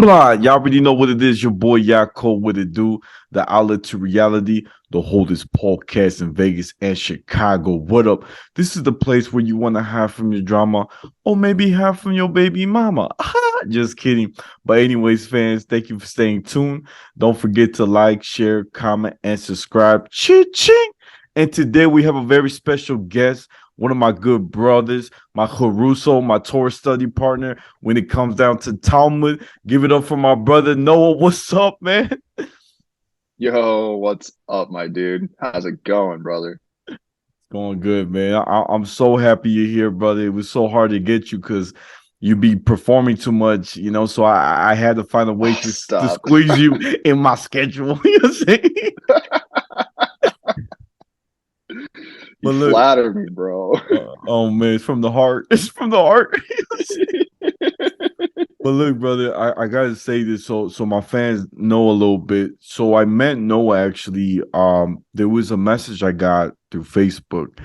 Blah. Y'all already know what it is. Your boy Yaakov, what it do? The outlet to reality, the holdest podcast in Vegas and Chicago. What up? This is the place where you want to hide from your drama or maybe hide from your baby mama. Just kidding. But anyways, fans, thank you for staying tuned. Don't forget to like, share, comment, and subscribe. Ching! And today we have a very special guest, one of my good brothers, my Haruso, my Torah study partner. When it comes down to Talmud, give it up for my brother Noah. What's up, man? Yo, what's up, my dude? How's it going, brother? Going good, man. I'm so happy you're here, brother. It was so hard to get you because you be performing too much, so I had to find a way Oh, to stop. squeeze you in my schedule. You know what I'm saying? You But look, flatter me, bro. oh man, it's from the heart. It's from the heart. But look, brother, I gotta say this so my fans know a little bit. So I met Noah actually. There was a message I got through Facebook,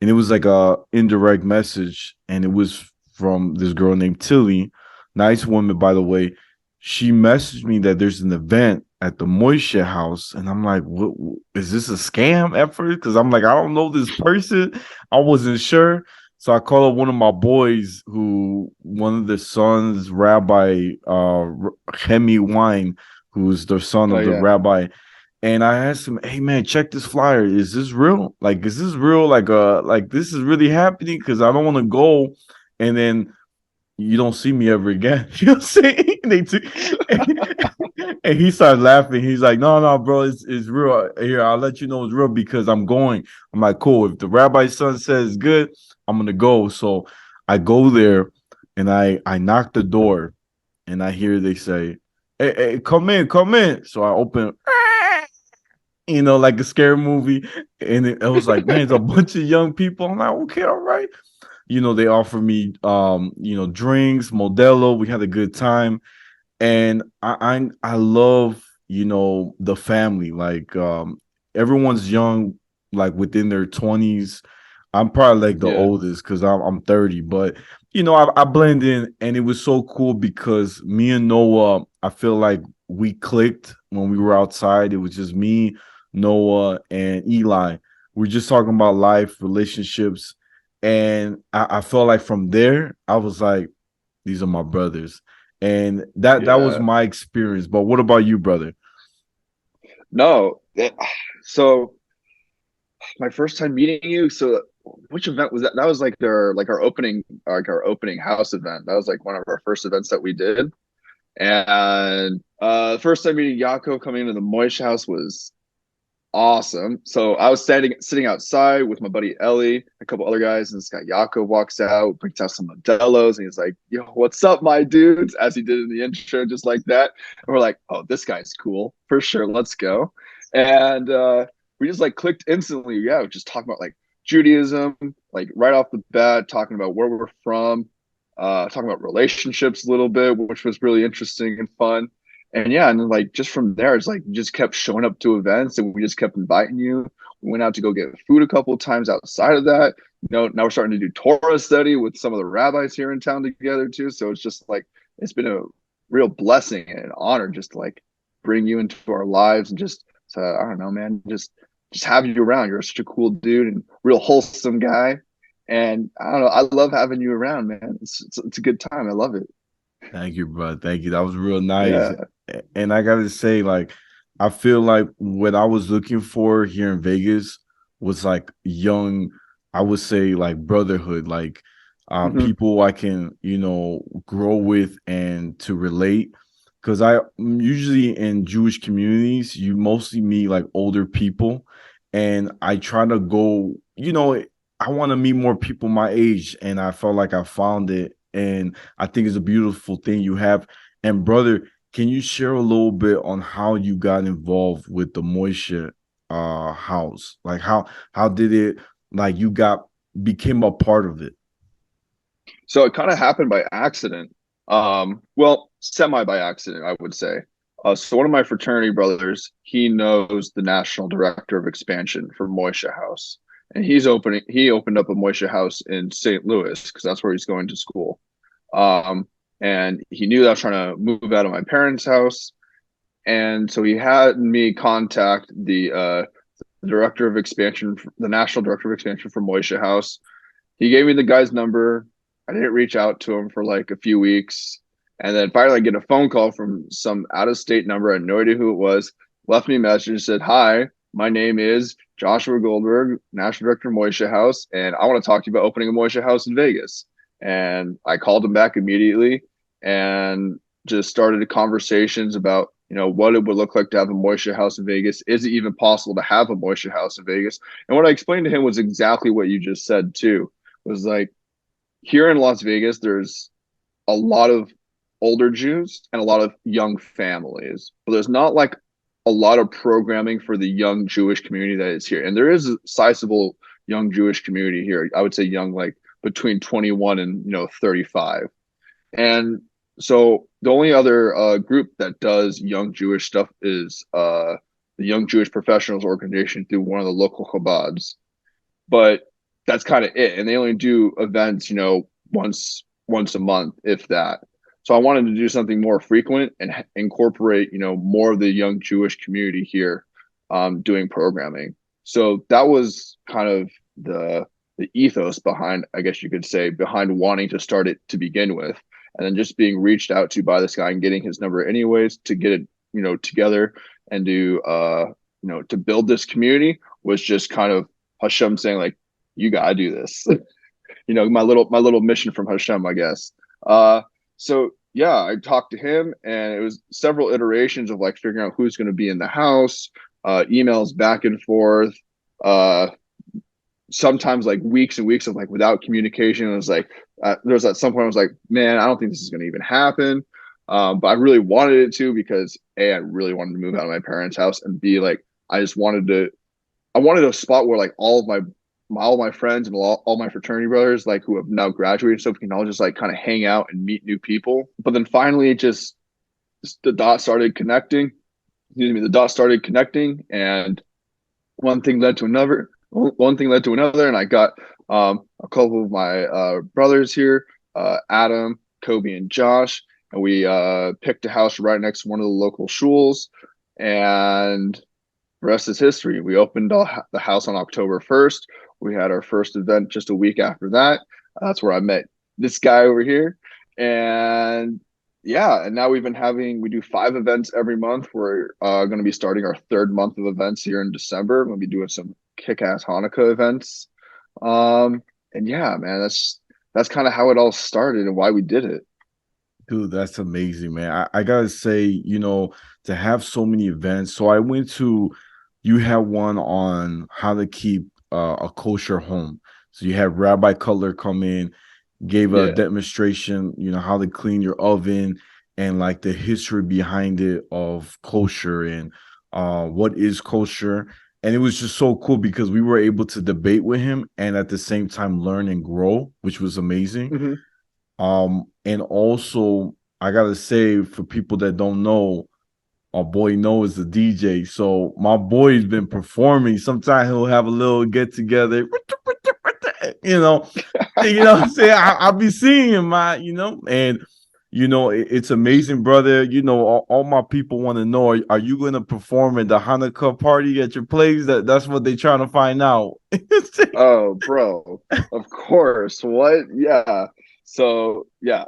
and it was like a indirect message, and it was from this girl named Tilly, nice woman by the way. She messaged me that there's an event at the Moishe House, and I'm like, what is this a scam at first? Because I'm like, I don't know this person. I wasn't sure. So I call up one of my boys, who one of the sons, Rabbi Hemi Wine, who's the son Oh of the yeah. rabbi. And I asked him, "Hey man, check this flyer. Is this real? Like, is this real? Like this is really happening? Because I don't want to go, and then you don't see me ever again." You know what I'm saying? They took, and he started laughing. He's like, "No, no, bro, it's real. Here, I'll let you know it's real because I'm going." I'm like, "Cool. If the rabbi's son says good, I'm gonna go." So I go there, and I knock the door, and I hear they say, "Hey, come in, come in." So I open, like a scary movie, and I was like, "Man, it's a bunch of young people." I'm like, "Okay, all right." They offer me drinks, Modelo. We had a good time. And I love, the family. Like everyone's young, like within their 20s. I'm probably like the Yeah. oldest because I'm 30, but I blend in, and it was so cool because me and Noah, I feel like we clicked when we were outside. It was just me, Noah, and Eli. We're just talking about life, relationships, and I felt like from there, I was like, these are my brothers. And that was Yeah. my experience. But what about you, brother? No. So my first time meeting you, so which event was that? That was like our opening house event. That was like one of our first events that we did. And the first time meeting Yaakov coming into the Moishe house was awesome. So I was sitting outside with my buddy Ellie, a couple other guys, and this guy Yaakov walks out, brings out some Modelo's, and he's like, "Yo, what's up, my dudes?" As he did in the intro, just like that. And we're like, "Oh, this guy's cool for sure. Let's go." And we just like clicked instantly. Yeah, just talking about like Judaism, like right off the bat, talking about where we're from, talking about relationships a little bit, which was really interesting and fun. And yeah, and then like just from there, it's like you just kept showing up to events and we just kept inviting you. We went out to go get food a couple of times outside of that. Now we're starting to do Torah study with some of the rabbis here in town together too. So it's just like it's been a real blessing and an honor just to like bring you into our lives and just I don't know, man, just have you around. You're such a cool dude and real wholesome guy. And I don't know, I love having you around, man. It's a good time. I love it. Thank you, bro. Thank you. That was real nice. Yeah. And I gotta say, like, I feel like what I was looking for here in Vegas was like young, I would say like brotherhood, like Hmm. people I can, grow with and to relate. Because I usually in Jewish communities, you mostly meet like older people, and I try to go, I want to meet more people my age, and I felt like I found it, and I think it's a beautiful thing you have. And brother, can you share a little bit on how you got involved with the Moishe house? Like how did it, like you got became a part of it? So it kind of happened by accident. Well, semi by accident, I would say. So one of my fraternity brothers, he knows the national director of expansion for Moishe House, and he opened up a Moishe House in St. Louis because that's where he's going to school. Um, and he knew that I was trying to move out of my parents' house. And so he had me contact the director of expansion, the national director of expansion for Moishe House. He gave me the guy's number. I didn't reach out to him for like a few weeks. And then finally I get a phone call from some out of state number. I had no idea who it was. Left me a message and said, "Hi, my name is Joshua Goldberg, National Director of Moishe House, and I want to talk to you about opening a Moishe House in Vegas." And I called him back immediately and just started conversations about, what it would look like to have a Moishe House in Vegas. Is it even possible to have a Moishe House in Vegas? And what I explained to him was exactly what you just said too. Was like, here in Las Vegas, there's a lot of older Jews and a lot of young families, but there's not like a lot of programming for the young Jewish community that is here. And there is a sizable young Jewish community here. I would say young, like between 21 and 35. And so the only other group that does young Jewish stuff is the Young Jewish Professionals Organization through one of the local Chabads. But that's kind of it. And they only do events, once a month, if that. So I wanted to do something more frequent and incorporate, more of the young Jewish community here, doing programming. So that was kind of the ethos behind, I guess you could say, behind wanting to start it to begin with, and then just being reached out to by this guy and getting his number anyways to get it, together and to build this community was just kind of Hashem saying like, you gotta do this. My little mission from Hashem, I guess. So yeah, I talked to him, and it was several iterations of like figuring out who's going to be in the house, emails back and forth, sometimes like weeks and weeks of like without communication. It was like there was at some point I was like, man, I don't think this is going to even happen. But I really wanted it to, because A, I really wanted to move out of my parents' house, and B, like I wanted a spot where like all my friends and all my fraternity brothers, like who have now graduated and stuff, can all just like kind of hang out and meet new people. But then finally it just the dots started connecting. Excuse me, the dots started connecting, and one thing led to another. One thing led to another, and I got a couple of my brothers here, Adam, Kobe, and Josh, and we picked a house right next to one of the local shuls, and the rest is history. We opened the house on October 1st. We had our first event just a week after that. That's where I met this guy over here. And yeah, and now we do 5 events every month. We're going to be starting our 3rd month of events here in December. We're going to be doing some kick-ass Hanukkah events. And yeah, man, that's kind of how it all started and why we did it. Dude, that's amazing, man. I gotta say, to have so many events. So you had one on how to keep a kosher home. So you had Rabbi Cutler come in, gave a Yeah. demonstration, how to clean your oven and like the history behind it of kosher and what is kosher. And it was just so cool because we were able to debate with him and at the same time learn and grow, which was amazing. Mm-hmm. And also I gotta say, for people that don't know, our boy Noah is the DJ. So my boy's been performing. Sometimes he'll have a little get together, you know, what I'm saying? I'll be seeing him, and it's amazing, brother. All my people want to know, are you going to perform at the Hanukkah party at your place? That's what they're trying to find out. Oh, bro, of course. What? Yeah. So yeah,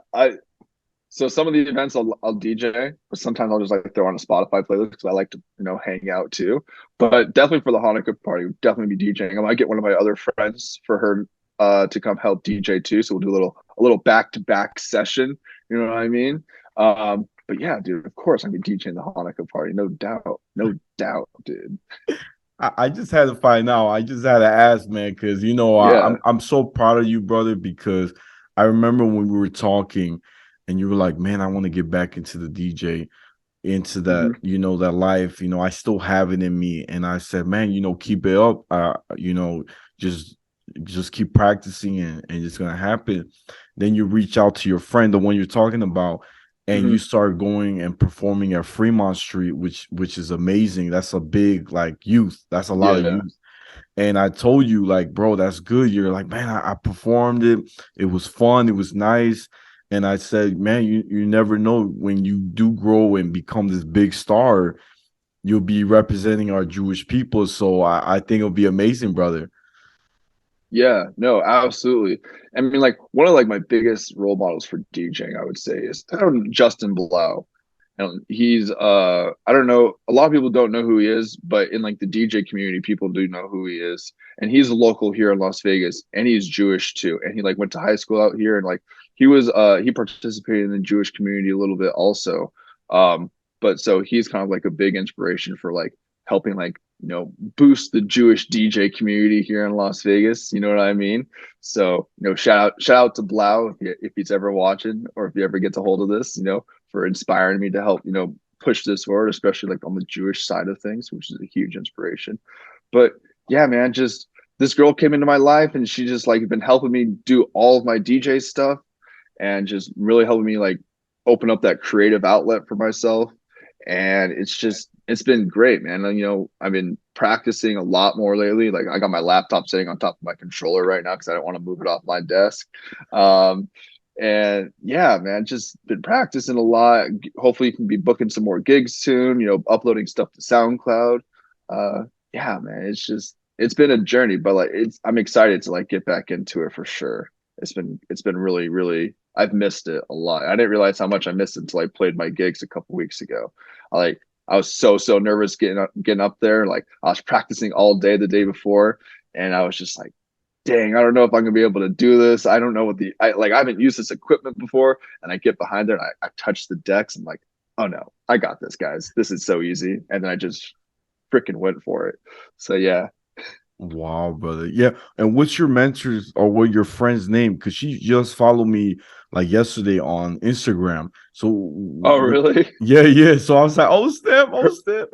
so some of the events I'll DJ, but sometimes I'll just like throw on a Spotify playlist because I like to hang out too. But definitely for the Hanukkah party, we'll definitely be DJing. I might get one of my other friends for her to come help DJ too. So we'll do a little back to back session. You know what I mean? But yeah, dude, of course I can DJing the Hanukkah party, no doubt, dude. I just had to find out. I just had to ask, man, because Yeah. I'm so proud of you, brother. Because I remember when we were talking, and you were like, "Man, I want to get back into the DJ, into that, Hmm. that life. I still have it in me." And I said, "Man, keep it up. Just keep practicing, and it's gonna happen." Then you reach out to your friend, the one you're talking about, and you Hmm. start going and performing at Fremont Street, which is amazing. That's a big like youth. That's a lot of Yeah. youth. And I told you, like, bro, that's good. You're like, man, I performed it. It was fun. It was nice. And I said, man, you never know when you do grow and become this big star, you'll be representing our Jewish people. So I think it'll be amazing, brother. Yeah, no, absolutely. I mean, like one of like my biggest role models for DJing, I would say, is Justin Blau. And he's I don't know, a lot of people don't know who he is, but in like the DJ community, people do know who he is. And he's a local here in Las Vegas, and he's Jewish too. And he like went to high school out here, and like he participated in the Jewish community a little bit also. But so he's kind of like a big inspiration for like helping like boost the Jewish DJ community here in Las Vegas. You know what I mean? So shout out to Blau if he's ever watching, or if he ever gets a hold of this, for inspiring me to help push this forward, especially like on the Jewish side of things, which is a huge inspiration. But yeah, man, just this girl came into my life, and she just like been helping me do all of my DJ stuff, and just really helping me like open up that creative outlet for myself. And it's been great, man. And, I've been practicing a lot more lately. Like I got my laptop sitting on top of my controller right now because I don't want to move it off my desk. Um, and yeah, man, just been practicing a lot. Hopefully, you can be booking some more gigs soon. Uploading stuff to SoundCloud. Uh, yeah, man, it's been a journey, but like I'm excited to like get back into it for sure. It's been really, really, I've missed it a lot. I didn't realize how much I missed it until I played my gigs a couple weeks ago. I was so nervous getting up there. Like I was practicing all day the day before, and I was just like, dang, I don't know if I'm gonna be able to do this. I don't know I haven't used this equipment before, and I get behind there and I touch the decks. I'm like, oh no, I got this, guys. This is so easy. And then I just freaking went for it. So yeah. Wow, brother. Yeah. And what's your mentor's or what your friend's name? Because she just followed me like yesterday on Instagram. So Oh really? yeah, yeah. So I was like, oh snap, oh Her, snap.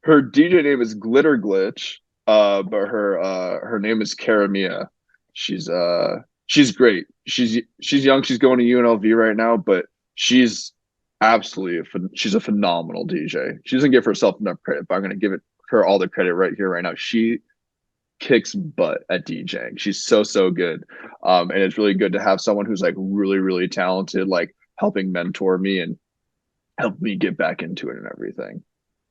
her DJ name is Glitter Glitch. But her name is Karamia. She's great. She's young. She's going to UNLV right now, but she's she's a phenomenal DJ. She doesn't give herself enough credit, but I'm gonna give her all the credit right here, right now. She kicks butt at DJing. She's so good. And it's really good to have someone who's like really, really talented, like helping mentor me and help me get back into it and everything.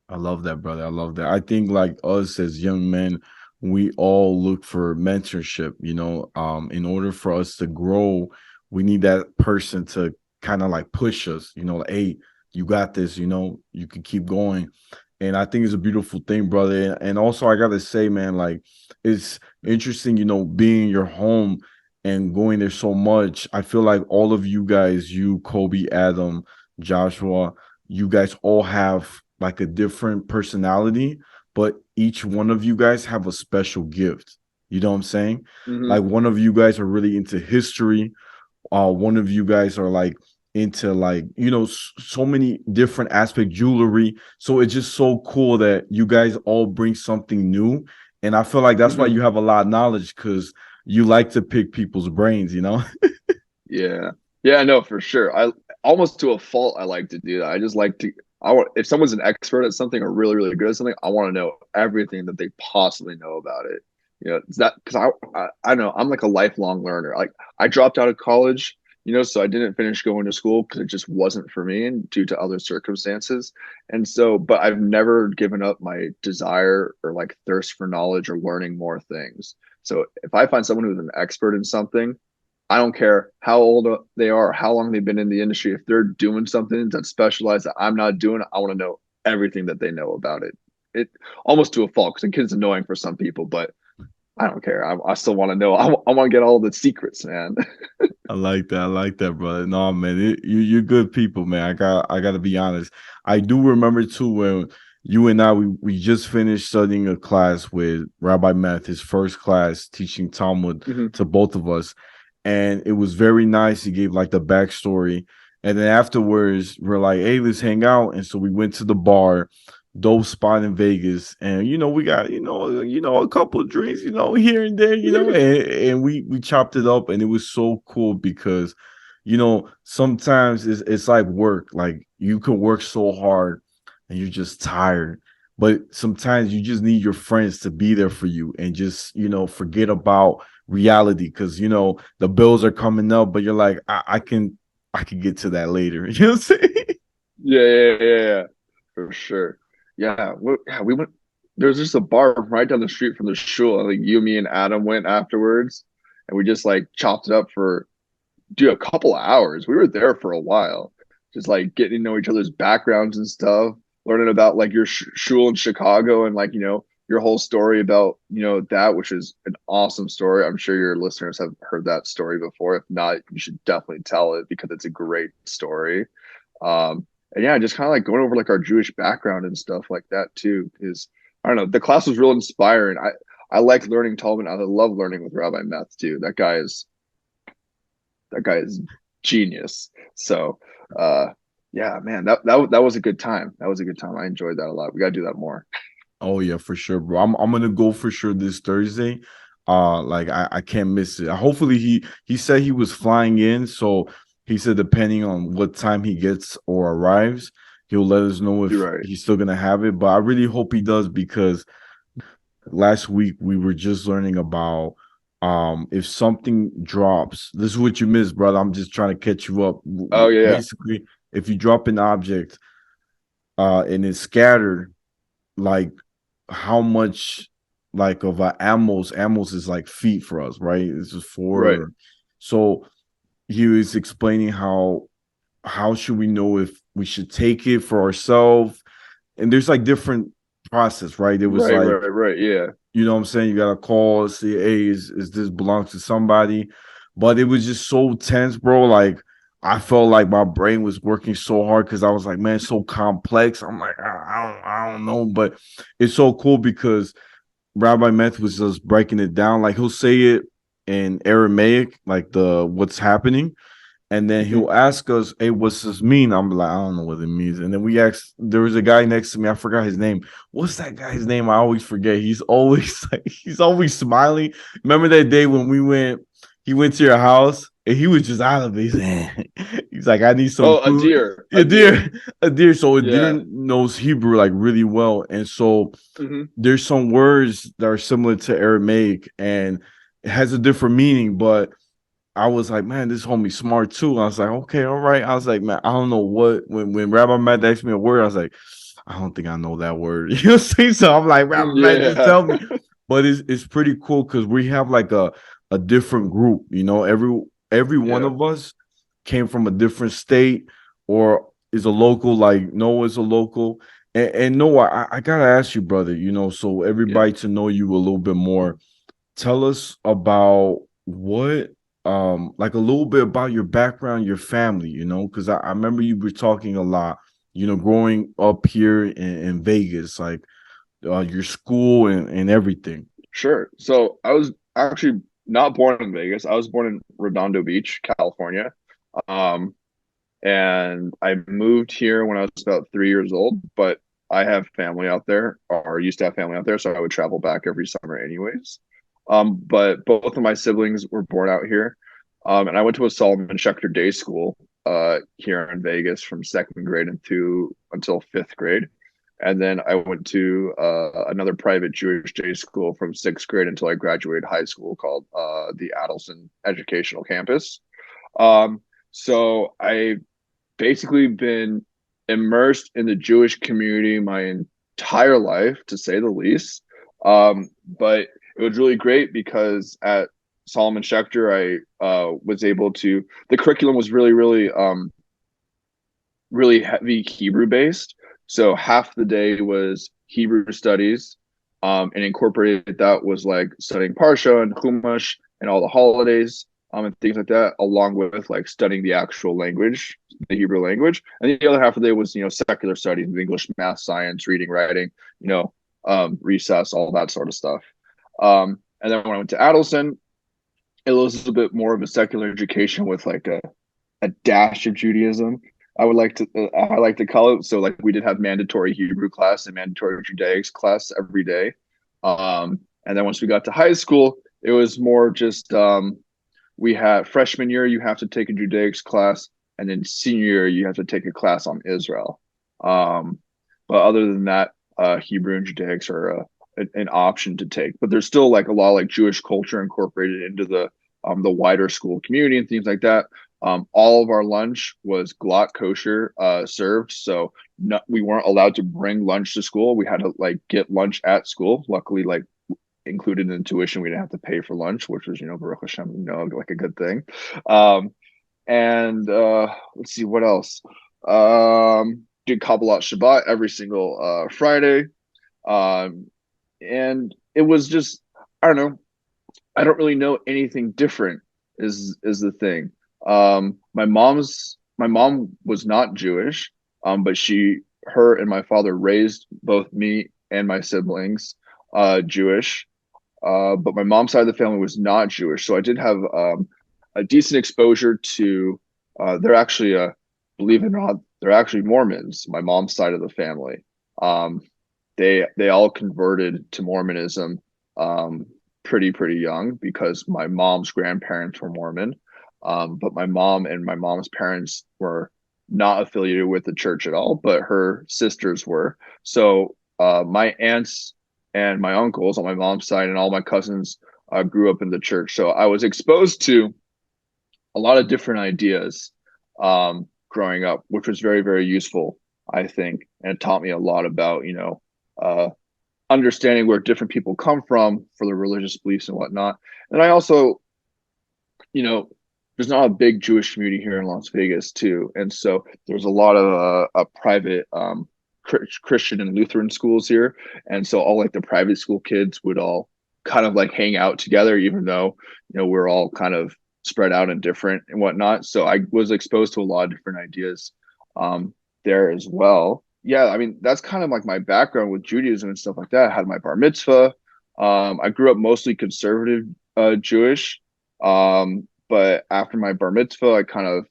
I love that, brother. I love that. I think like us as young men, we all look for mentorship, in order for us to grow, we need that person to kind of like push us, like, hey, you got this, you can keep going. And I think it's a beautiful thing, brother. And also I gotta say, man, like it's interesting, being in your home and going there so much. I feel like all of you guys, you, Kobe, Adam, Joshua, you guys all have like a different personality, but each one of you guys have a special gift. You know what I'm saying? Mm-hmm. Like one of you guys are really into history. One of you guys are like into like so many different aspect jewelry. So it's just so cool that you guys all bring something new, and I feel like that's why Mm-hmm. you have a lot of knowledge because you like to pick people's brains. Yeah. Yeah, no, for sure. I almost to a fault I like to do that. I just like to I want if someone's an expert at something or really, really good at something, I want to know everything that they possibly know about it. It's that because I know I'm like a lifelong learner. Like I dropped out of college, so I didn't finish going to school because it just wasn't for me and due to other circumstances. And so, but I've never given up my desire or like thirst for knowledge or learning more things. So if I find someone who's an expert in something, I don't care how old they are, how long they've been in the industry. If they're doing something that's specialized that I'm not doing, I want to know everything that they know about it. It almost to a fault because the kid's annoying for some people, but I don't care. I still want to know. I want to get all the secrets, man. I like that. I like that, brother. No, man, you're good people, man. I got to be honest. I do remember too when you and I we just finished studying a class with Rabbi Math, his first class teaching Talmud Mhm. to both of us, and it was very nice. He gave like the backstory, and then afterwards we're like, "Hey, let's hang out." And so we went to the bar, dope spot in Vegas, and we got a couple of drinks, here and there, and we chopped it up, and it was so cool because sometimes it's like work, like you can work so hard and you're just tired, but sometimes you just need your friends to be there for you and just forget about reality because the bills are coming up, but you're like, I can get to that later. You know what I'm saying? Yeah, for sure. Yeah, we went. There's just a bar right down the street from the shul. I think you, me, and Adam went afterwards, and we just like chopped it up for a couple of hours. We were there for a while, just like getting to know each other's backgrounds and stuff, learning about like your shul in Chicago and like your whole story about that, which is an awesome story. I'm sure your listeners have heard that story before. If not, you should definitely tell it because it's a great story. And yeah, just kind of like going over like our Jewish background and stuff like that too. Because I don't know, the class was real inspiring. I like learning Talmud. I love learning with Rabbi Meth too. That guy is genius. So yeah, man, that was a good time. That was a good time. I enjoyed that a lot. We gotta do that more. Oh yeah, for sure, bro. I'm gonna go for sure this Thursday. Like I can't miss it. Hopefully he said he was flying in, so he said depending on what time he gets or arrives, he'll let us know if You're right. he's still gonna have it. But I really hope he does because last week we were just learning about if something drops. This is what you missed, brother. I'm just trying to catch you up. Oh yeah, Basically, if you drop an object and it's scattered, like how much like of a amos is like feet for us, right? It's just right, four. So he was explaining how should we know if we should take it for ourselves, and there's like different process, right? It was like, right. Yeah, you know what I'm saying, you gotta call, say, hey, is this belongs to somebody? But it was just so tense, bro. Like I felt like my brain was working so hard because I was like, man, it's so complex. I'm like, I don't know, but it's so cool because Rabbi Meth was just breaking it down. Like he'll say it in Aramaic, like the what's happening, and then hmm he'll ask us, "Hey, what's this mean?" I'm like, "I don't know what it means." And then we asked. There was a guy next to me. I forgot his name. What's that guy's name? I always forget. He's always like, he's always smiling. Remember that day when we went? He went to your house and he was just out of it. He's like, "I need some Oh, a food." deer, A deer, a deer. So it Yeah. didn't knows Hebrew like really well, and so hmm there's some words that are similar to Aramaic and it has a different meaning, but I was like, man, this homie smart too. I was like, okay, all right. I was like, man, I don't know what when Rabbi Matt asked me a word, I was like, I don't think I know that word. You know what I'm saying? So I'm like, Rabbi Matt, just Yeah, tell me. But it's pretty cool because we have like a different group, every one yeah, of us came from a different state or is a local, like Noah's a local. And Noah, I gotta ask you, brother, so yeah. everybody to know you a little bit more, tell us about what like a little bit about your background, your family, because I remember you were talking a lot, growing up here in Vegas, like your school and everything. Sure. So I was actually not born in Vegas. I was born in Redondo Beach, California. Um, and I moved here when I was about 3 years old, but I have family out there, or used to have family out there, so I would travel back every summer anyways. But both of my siblings were born out here. And I went to a Solomon Schechter day school here in Vegas from second grade until fifth grade. And then I went to another private Jewish day school from sixth grade until I graduated high school called the Adelson Educational Campus. So I basically been immersed in the Jewish community my entire life, to say the least. But it was really great because at Solomon Schechter, I was able to. The curriculum was really heavy Hebrew based. So half the day was Hebrew studies, and incorporated that was like studying Parsha and Chumash and all the holidays, and things like that, along with like studying the actual language, the Hebrew language. And the other half of the day was secular studies, English, math, science, reading, writing, recess, all that sort of stuff. And then when I went to Adelson, it was a little bit more of a secular education with like a dash of Judaism. I like to call it. So like we did have mandatory Hebrew class and mandatory Judaics class every day. And then once we got to high school, it was more just we had freshman year you have to take a Judaics class, and then senior year you have to take a class on Israel. But other than that, Hebrew and Judaics are an option to take. But there's still like a lot of like Jewish culture incorporated into the wider school community and things like that. All of our lunch was glatt kosher served, so we weren't allowed to bring lunch to school. We had to like get lunch at school. Luckily, like included in tuition, we didn't have to pay for lunch, which was, Baruch Hashem, like a good thing. Um, and let's see what else. Did Kabbalat Shabbat every single Friday. Um, and it was just, I don't know. I don't really know anything different is the thing. My mom was not Jewish, but her and my father raised both me and my siblings Jewish. But my mom's side of the family was not Jewish, so I did have a decent exposure to. They're actually, believe it or not, they're actually Mormons. My mom's side of the family. Um, they all converted to Mormonism pretty young because my mom's grandparents were Mormon. But my mom and my mom's parents were not affiliated with the church at all, but her sisters were. So my aunts and my uncles on my mom's side and all my cousins grew up in the church. So I was exposed to a lot of different ideas growing up, which was very useful, I think, and it taught me a lot about uh, understanding where different people come from for their religious beliefs and whatnot. And I also, you know, there's not a big Jewish community here in Las Vegas too, and so there's a lot of private Christian and Lutheran schools here, and so all like the private school kids would all kind of like hang out together, even though we're all kind of spread out and different and whatnot. So I was exposed to a lot of different ideas there as well. Yeah, I mean that's kind of like my background with Judaism and stuff like that. I had my bar mitzvah. I grew up mostly conservative Jewish. But after my bar mitzvah, I kind of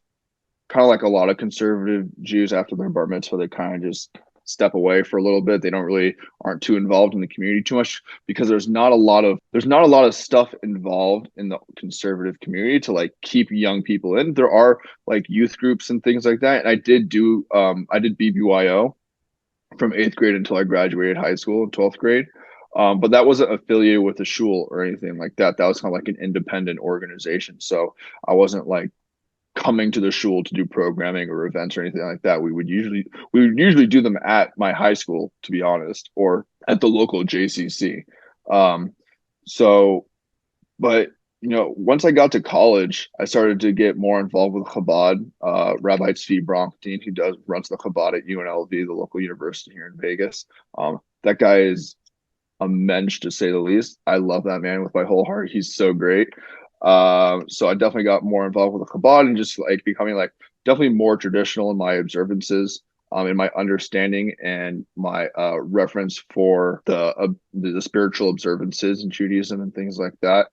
like a lot of conservative Jews after their bar mitzvah, they kind of just step away for a little bit. They don't really aren't too involved in the community too much because there's not a lot of stuff involved in the conservative community to like keep young people in. There are like youth groups and things like that. And I did BBYO from eighth grade until I graduated high school in 12th grade. But that wasn't affiliated with a shul or anything like that. That was kind of like an independent organization. So I wasn't like coming to the shul to do programming or events or anything like that. We would usually do them at my high school, to be honest, or at the local JCC. Um, so, but once I got to college, I started to get more involved with Chabad. Rabbi Tzvi Bronkstein, who runs the Chabad at UNLV, the local university here in Vegas. That guy is a mensch to say the least. I love that man with my whole heart. He's so great. So I definitely got more involved with the Chabad and just like becoming like definitely more traditional in my observances, in my understanding and my reference for the spiritual observances in Judaism and things like that.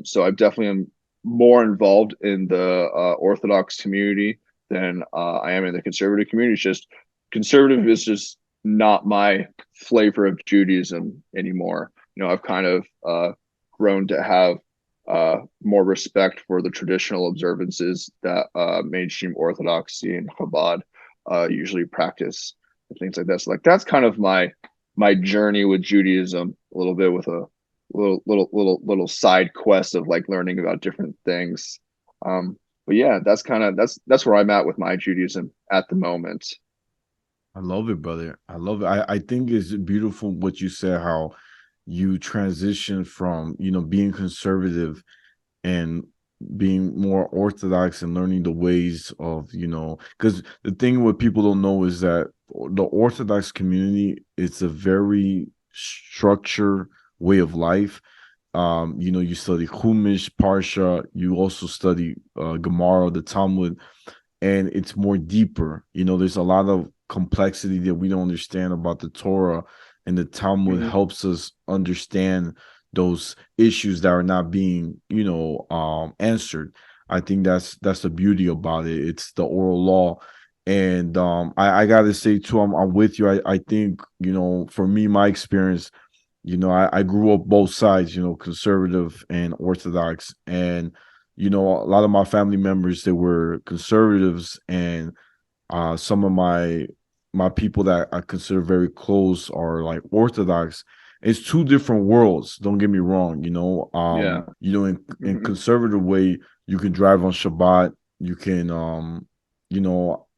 So I definitely am more involved in the Orthodox community than I am in the conservative community. It's just conservative is just not my flavor of Judaism anymore. I've kind of grown to have more respect for the traditional observances that mainstream Orthodoxy and Chabad usually practice and things like that. So like that's kind of my journey with Judaism a little bit with a little side quest of like learning about different things. But yeah, that's where I'm at with my Judaism at the moment. I love it, brother. I love it. I think it's beautiful what you said, how you transition from, being conservative and being more orthodox and learning the ways of, because the thing what people don't know is that the Orthodox community, it's a very structured way of life. You study Chumash, Parsha, you also study Gemara, the Talmud, and it's more deeper. There's a lot of complexity that we don't understand about the Torah, and the Talmud Mhm. helps us understand those issues that are not being, answered. I think that's the beauty about it. It's the oral law. And I gotta say too, I'm with you. I think, for me, my experience, I grew up both sides, conservative and Orthodox. And, a lot of my family members, they were conservatives, and some of my people that I consider very close are like Orthodox. it's two different worlds. Don't get me wrong. Yeah. In Hmm. conservative way, you can drive on Shabbat. You can,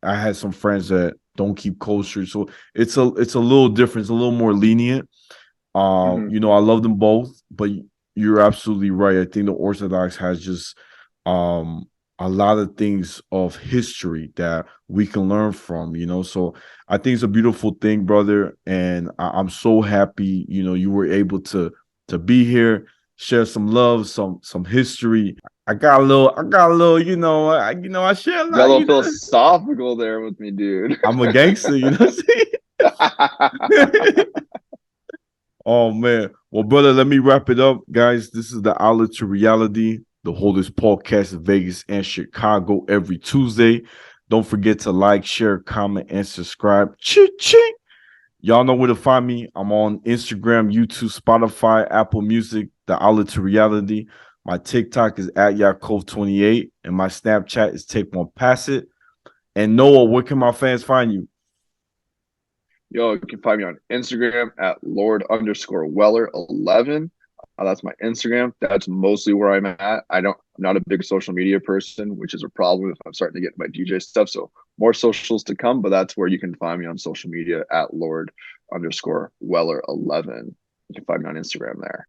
I had some friends that don't keep kosher, so it's a little different. It's a little more lenient. Hmm. I love them both, but you're absolutely right. I think the Orthodox has just um a lot of things of history that we can learn from, So I think it's a beautiful thing, brother. And I'm so happy, you were able to be here, share some love, some history. I got a little, I share a You got a lot, little philosophical there with me, dude. I'm a gangster, you know what I'm saying? Oh man. Well, brother, let me wrap it up, guys. This is the Outlet to Reality, the holdest podcast in Vegas and Chicago every Tuesday. Don't forget to like, share, comment, and subscribe. Ching. Y'all know where to find me. I'm on Instagram, YouTube, Spotify, Apple Music, the Outlet to Reality. My TikTok is at Yaakov28, and my Snapchat is Take One Pass It. And Noah, where can my fans find you? Yo, you can find me on Instagram at Lord_Weller11. That's my Instagram. That's mostly where I'm at. I'm not a big social media person, which is a problem if I'm starting to get my DJ stuff. So more socials to come, but that's where you can find me on social media at Lord_Weller11. You can find me on Instagram there.